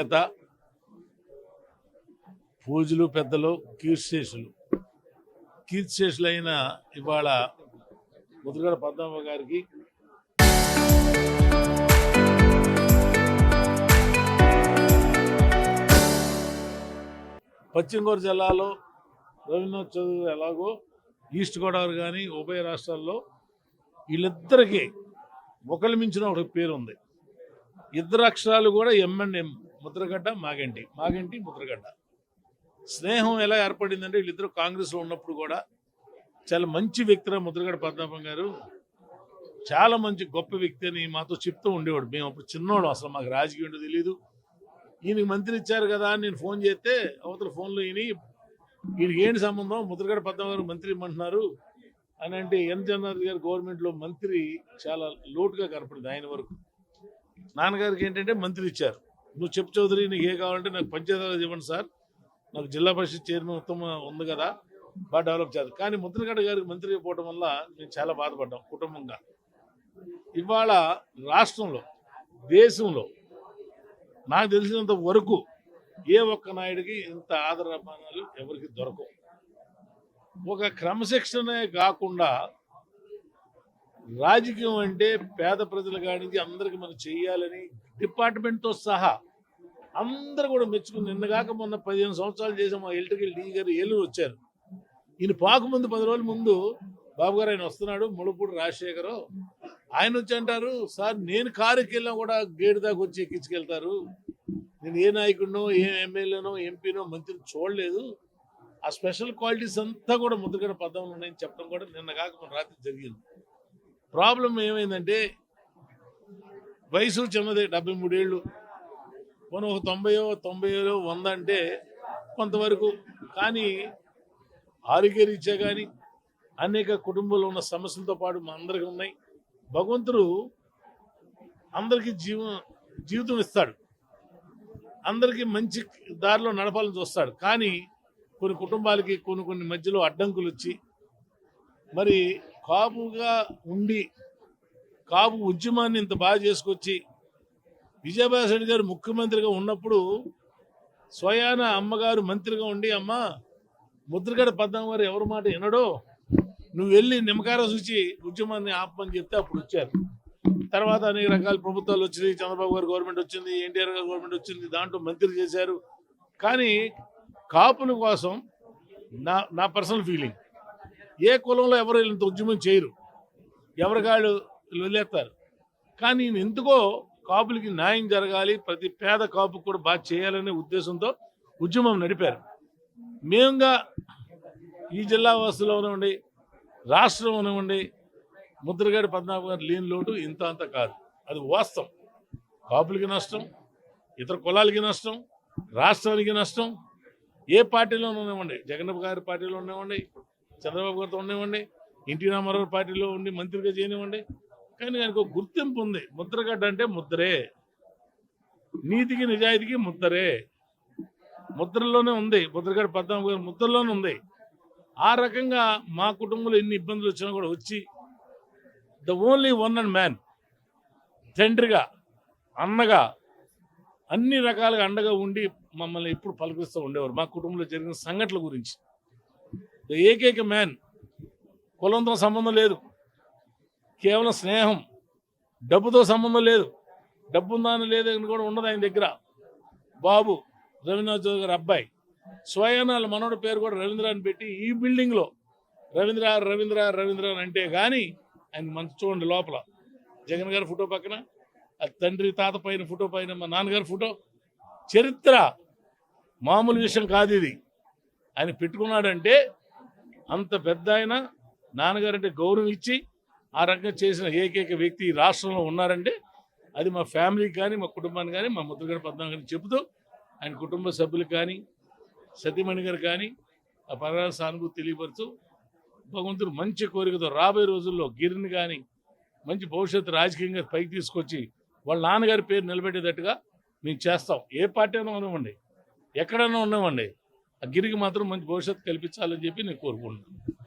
నేత పూజలు పెద్దలు కీర్తిశేషులైన ఇవాళ ముద్రగడ పద్మనాభ గారికి పశ్చిమ గోదావరి జిల్లాలో రవీంద్రనాథ్ చౌదరి ఎలాగో ఈస్ట్ గోదావరి కానీ ఉభయ రాష్ట్రాల్లో వీళ్ళిద్దరికీ ఒకరి మించిన ఒక పేరు ఉంది. ఇద్దరు అక్షరాలు కూడా ఎంఎన్ఎం, ముద్రగడ్డ మాగంటి, ముద్రగడ్డ. స్నేహం ఎలా ఏర్పడిందంటే వీళ్ళిద్దరు కాంగ్రెస్లో ఉన్నప్పుడు కూడా చాలా మంచి వ్యక్తిరా ముద్రగడ పద్మనాభం గారు, చాలా మంచి గొప్ప వ్యక్తి అని మాతో చెప్తూ ఉండేవాడు. మేము అప్పుడు చిన్నోడు, అసలు మాకు రాజకీయం ఏంటో తెలియదు. ఈయనకి మంత్రి ఇచ్చారు కదా అని నేను ఫోన్ చేస్తే అవతల ఫోన్లో ఈయనకి ఏంటి సంబంధం, ముద్రగడ పద్మనాభం గారు మంత్రి ఇమ్మంటున్నారు అని అంటే ఎన్ జగన్నాథ్ గారు గవర్నమెంట్లో మంత్రి చాలా లోటుగా కనపడింది ఆయన వరకు. నాన్నగారికి ఏంటంటే మంత్రి ఇచ్చారు, నువ్వు చెప్పు చౌదరి నీకు ఏ కావాలంటే నాకు పంచాయతీరాజ్ ఇవ్వండి సార్, నాకు జిల్లా పరిషత్ చైర్మన్ ఉత్తమ ఉంది కదా, బాగా డెవలప్ చేయాలి. కానీ ముద్రగడ్డ గారికి మంత్రి అయిపోవడం వల్ల మేము చాలా బాధపడ్డాం కుటుంబంగా. ఇవాళ రాష్ట్రంలో, దేశంలో నాకు తెలిసినంత వరకు ఏ ఒక్క నాయుడికి ఇంత ఆదరాభిమానాలు ఎవరికి దొరకవు. ఒక క్రమశిక్షణే కాకుండా రాజకీయం అంటే పేద ప్రజల కానించి అందరికి మనం చెయ్యాలని డిపార్ట్మెంట్తో సహా అందరూ కూడా మెచ్చుకుని, నిన్నగాక మొన్న 15 సంవత్సరాలు చేసాం మా ఎలక్ట్రికల్ డీ గారు ఏలూరు వచ్చారు. ఈయన పాకు ముందు 10 రోజుల ముందు బాబు గారు ఆయన వస్తున్నాడు, ముళ్ళపూడి రాజశేఖరు, ఆయన వచ్చి అంటారు, సార్ నేను కారుకి వెళ్ళినా కూడా గేటు దాకా వచ్చి ఎక్కించుకెళ్తారు, నేను ఏ నాయకుడినో ఏ ఎమ్మెల్యేనో ఎంపీనో మంత్రిని చూడలేదు, ఆ స్పెషల్ క్వాలిటీస్ అంతా కూడా ముద్రగడ పద్మనాభంలో ఉన్నాయని చెప్పడం కూడా నిన్న కాక మన రాత్రి జరిగింది. ప్రాబ్లం ఏమైందంటే వయసు చిన్నదే, 73 ఏళ్ళు, మనం ఒక 90 100 అంటే కొంతవరకు. కానీ ఆరోగ్యరీత్యా కానీ అనేక కుటుంబంలో ఉన్న సమస్యలతో పాటు మా అందరికీ ఉన్నాయి. భగవంతుడు అందరికీ జీవితం ఇస్తాడు, అందరికీ మంచి దారిలో నడపాలని చూస్తాడు. కానీ కొన్ని కుటుంబాలకి కొన్ని మధ్యలో అడ్డంకులు వచ్చి, మరి కాపుగా ఉండి కాపు ఉద్యమాన్ని ఇంత బాగా చేసుకొచ్చి విజయభాస్కర్ రెడ్డి గారు ముఖ్యమంత్రిగా ఉన్నప్పుడు స్వయాన అమ్మగారు మంత్రిగా ఉండి, అమ్మ ముద్రగడ పద్మనాభం గారు ఎవరి మాట వినడో, నువ్వు వెళ్ళి నిమ్మకాయ చూచి ఉద్యమాన్ని ఆపమని చెప్తే అప్పుడు వచ్చారు. తర్వాత అనేక రకాల ప్రభుత్వాలు వచ్చినాయి, చంద్రబాబు గారు గవర్నమెంట్ వచ్చింది, ఎన్టీఆర్ గారు గవర్నమెంట్ వచ్చింది, దాంట్లో మంత్రి చేశారు. కానీ కాపుల కోసం నా పర్సనల్ ఫీలింగ్, ఏ కులంలో ఎవరు ఇంత ఉద్యమం చేయరు, ఎవరికాళ్ళు వదిలేస్తారు. కానీ ఎందుకో కాపులకి న్యాయం జరగాలి, ప్రతి పేద కాపుకి కూడా బాగా చేయాలనే ఉద్దేశంతో ఉద్యమం నడిపారు. మేముగా ఈ జిల్లా వాసులో ఉండి రాష్ట్రంలో ఉండి ముద్రగడ పద్మనాభం గారు లేని లోటు ఇంత అంత కాదు, అది వాస్తవం. కాపులకి నష్టం, ఇతర కులాలకి నష్టం, రాష్ట్రానికి నష్టం. ఏ పార్టీలోనూ ఉన్నామండి, జగన్ గారి పార్టీలో ఉన్నామండి, చంద్రబాబు గారితో ఉండేవండి, ఎన్టీ రామారావు పార్టీలో ఉండి మంత్రిగా చేయనివ్వండి. కానీ ఆయనకు ఒక గుర్తింపు ఉంది, ముద్రగడ్డ అంటే ముద్రే, నీతికి నిజాయితీకి ముద్రే, ముద్రలోనే ఉంది, ముద్రగడ పద్మనాభం గారి ముద్రలోనే ఉంది. ఆ రకంగా మా కుటుంబంలో ఎన్ని ఇబ్బందులు వచ్చినా కూడా వచ్చి the only one and man, తండ్రిగా, అన్నగా, అన్ని రకాలుగా అండగా ఉండి మమ్మల్ని ఎప్పుడు పలకరిస్తూ ఉండేవారు. మా కుటుంబంలో జరిగిన సంఘటనల గురించి ద ఏకైక మ్యాన్. కులంతో సంబంధం లేదు, కేవలం స్నేహం, డబ్బుతో సంబంధం లేదు, డబ్బు ఉందని లేదని కూడా ఉండదు ఆయన దగ్గర. బాబు రవీంద్రనాథ్ చౌదరి గారి అబ్బాయి, స్వయాన మనోడి పేరు కూడా రవీంద్ర అని పెట్టి ఈ బిల్డింగ్లో రవీంద్ర అని అంటే కానీ ఆయన మంచి చూడండి, లోపల జగన్ గారి ఫోటో పక్కన ఆ తండ్రి తాత పైన ఫోటో పైన మా నాన్నగారి ఫోటో. చరిత్ర మామూలు విషయం కాదు ఇది. ఆయన పెట్టుకున్నాడంటే అంత పెద్ద ఆయన, నాన్నగారంటే గౌరవం ఇచ్చి ఆ రకంగా చేసిన ఏకైక వ్యక్తి ఈ రాష్ట్రంలో ఉన్నారంటే అది మా ఫ్యామిలీకి కానీ, మా కుటుంబానికి కానీ, మా ముద్రగడ పద్మనాభం గారిని చెబుతూ ఆయన కుటుంబ సభ్యులకు కానీ, సతీమణి గారు కానీ ఆ పరాల సానుభూతి తెలియపరుస్తూ, భగవంతుడు మంచి కోరికతో రాబోయే రోజుల్లో గిరిని కానీ మంచి భవిష్యత్తు రాజకీయంగా పైకి తీసుకొచ్చి వాళ్ళ నాన్నగారి పేరు నిలబెట్టేటట్టుగా మేము చేస్తాం. ఏ పార్టీ అయినా ఉన్నామండి, ఎక్కడైనా ఉన్నామండి, ఆ గిరికి మాత్రం మంచి భవిష్యత్తు కల్పించాలని చెప్పి నేను కోరుకుంటున్నాను.